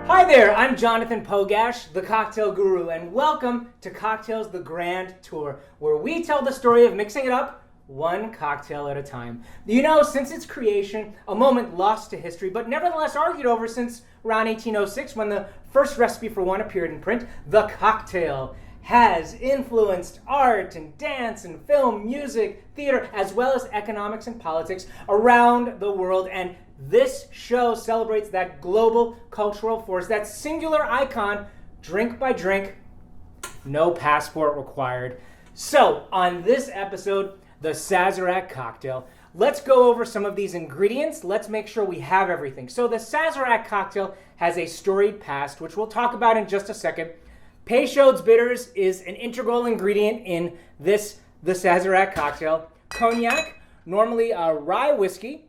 Hi there, I'm Jonathan Pogash, the cocktail guru, and welcome to Cocktails the Grand Tour, where we tell the story of mixing it up one cocktail at a time. You know, since its creation, a moment lost to history, but nevertheless argued over since around 1806 when the first recipe for one appeared in print, the cocktail has influenced art and dance and film, music, theater, as well as economics and politics around the world. And this show celebrates that global cultural force, that singular icon, drink by drink, no passport required. So, on this episode, the Sazerac cocktail, let's go over some of these ingredients. Let's make sure we have everything. So the Sazerac cocktail has a storied past, which we'll talk about in just a second. Peychaud's bitters is an integral ingredient in the Sazerac cocktail. Cognac, normally a rye whiskey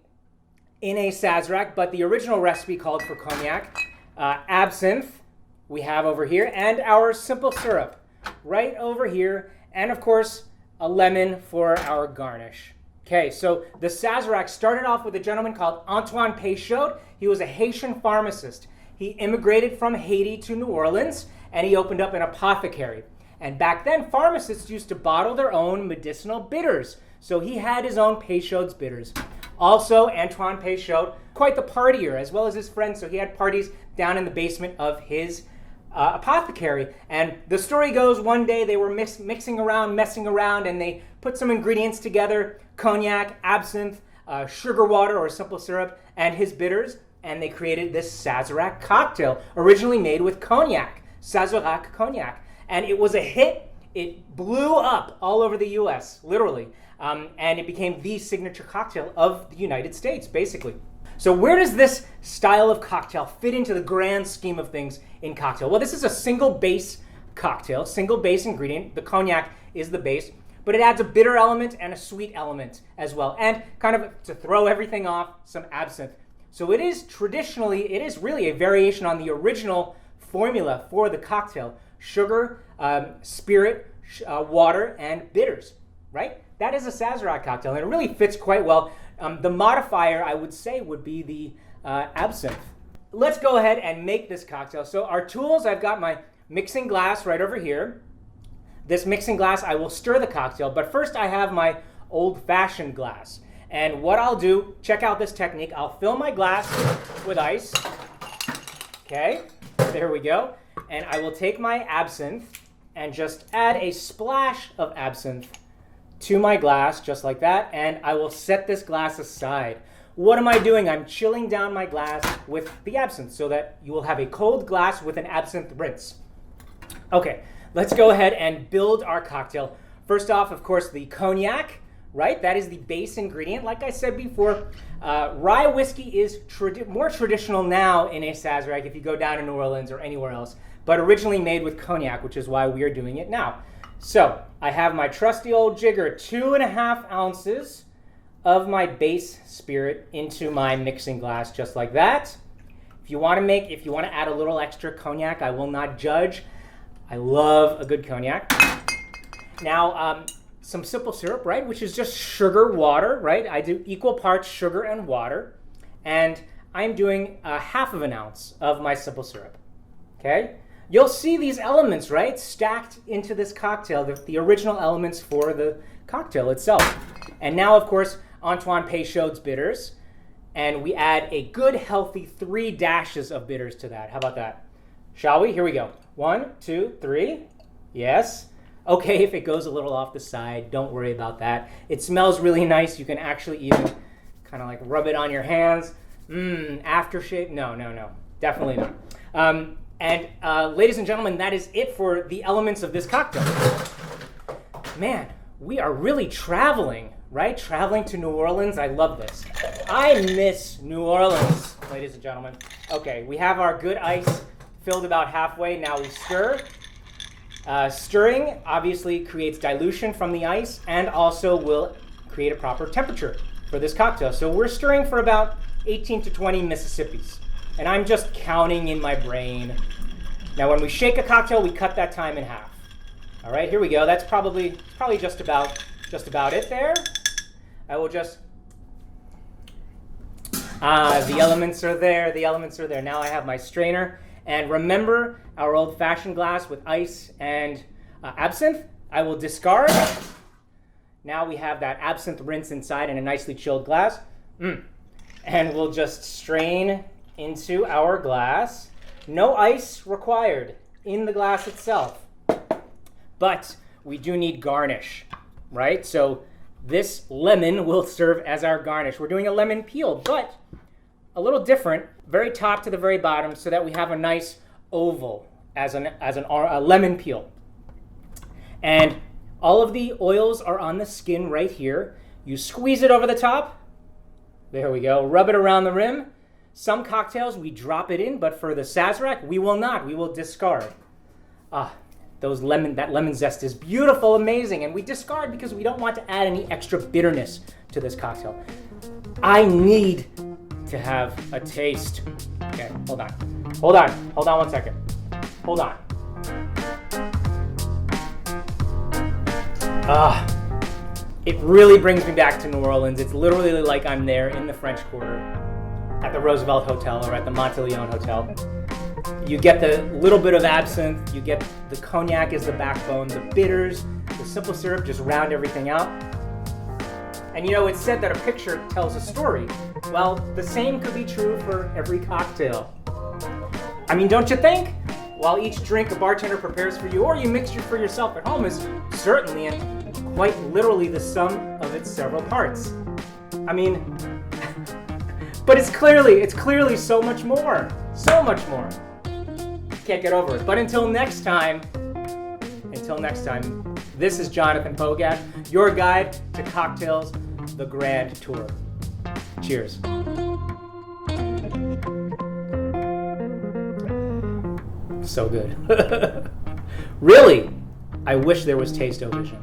in a Sazerac, but the original recipe called for cognac. Absinthe, we have over here, and our simple syrup right over here, and of course, a lemon for our garnish. Okay, so the Sazerac started off with a gentleman called Antoine Peychaud. He was a Haitian pharmacist. He immigrated from Haiti to New Orleans, and he opened up an apothecary. And back then, pharmacists used to bottle their own medicinal bitters. So he had his own Peychaud's bitters. Also, Antoine Peychaud, quite the partier, as well as his friends. So he had parties down in the basement of his apothecary. And the story goes, one day they were messing around, and they put some ingredients together, cognac, absinthe, sugar water or simple syrup, and his bitters, and they created this Sazerac cocktail, originally made with cognac, Sazerac cognac. And it was a hit. It blew up all over the U.S., literally. And it became the signature cocktail of the United States, basically. So where does this style of cocktail fit into the grand scheme of things in cocktail? Well, this is a single base cocktail, single base ingredient. The cognac is the base, but it adds a bitter element and a sweet element as well. And kind of to throw everything off, some absinthe. So it is really a variation on the original formula for the cocktail. Sugar, spirit, water, and bitters, right? That is a Sazerac cocktail, and it really fits quite well. The modifier, I would say, would be the absinthe. Let's go ahead and make this cocktail. So our tools, I've got my mixing glass right over here. This mixing glass, I will stir the cocktail, but first I have my old-fashioned glass. And what I'll do, check out this technique. I'll fill my glass with ice. Okay, there we go. And I will take my absinthe and just add a splash of absinthe to my glass, just like that, and I will set this glass aside. What am I doing? I'm chilling down my glass with the absinthe so that you will have a cold glass with an absinthe rinse. Okay, let's go ahead and build our cocktail. First off, of course, the cognac, right? That is the base ingredient. Like I said before, rye whiskey is more traditional now in a Sazerac if you go down to New Orleans or anywhere else, but originally made with cognac, which is why we are doing it now. So I have my trusty old jigger, 2.5 ounces of my base spirit into my mixing glass, just like that. If you want to add a little extra cognac, I will not judge. I love a good cognac. Now, some simple syrup, right, which is just sugar, water, right? I do equal parts sugar and water, and I'm doing 1/2 ounce of my simple syrup, okay? You'll see these elements, right, stacked into this cocktail, the original elements for the cocktail itself. And now, of course, Antoine Peychaud's bitters, and we add a good, healthy 3 dashes of bitters to that. How about that? Shall we? Here we go. 1, 2, 3. Yes. Okay, if it goes a little off the side, don't worry about that. It smells really nice. You can actually even kind of like rub it on your hands. Aftershave? No. Definitely not. And ladies and gentlemen, that is it for the elements of this cocktail. Man, we are really traveling, right? Traveling to New Orleans. I love this. I miss New Orleans, ladies and gentlemen. Okay, we have our good ice filled about halfway. Now we stir. Stirring obviously creates dilution from the ice and also will create a proper temperature for this cocktail. So we're stirring for about 18 to 20 Mississippis. And I'm just counting in my brain. Now, when we shake a cocktail, we cut that time in half. All right, here we go. That's probably just about it there. I will just the elements are there. Now I have my strainer, And remember our old-fashioned glass with ice and absinthe? I will discard. Now we have that absinthe rinse inside in a nicely chilled glass. And we'll just strain into our glass. No ice required in the glass itself. But we do need garnish, right? So this lemon will serve as our garnish. We're doing a lemon peel, but a little different, very top to the very bottom, so that we have a nice oval as a lemon peel. And all of the oils are on the skin right here. You squeeze it over the top. There we go. Rub it around the rim. Some cocktails we drop it in, but for the Sazerac, we will not. We will discard. That lemon zest is beautiful, amazing, and we discard because we don't want to add any extra bitterness to this cocktail. I need to have a taste. Okay, hold on one second. Hold on. It really brings me back to New Orleans. It's literally like I'm there in the French Quarter at the Roosevelt Hotel or at the Monteleone Hotel. You get the little bit of absinthe, you get the cognac as the backbone, the bitters, the simple syrup just round everything out. And you know, it's said that a picture tells a story. Well, the same could be true for every cocktail. I mean, don't you think? While each drink a bartender prepares for you or you mix for yourself at home is certainly and quite literally the sum of its several parts. I mean, but it's clearly so much more. So much more. Can't get over it. But until next time, this is Jonathan Pogash, your guide to Cocktails, the Grand Tour. Cheers. So good. Really, I wish there was taste-o-vision.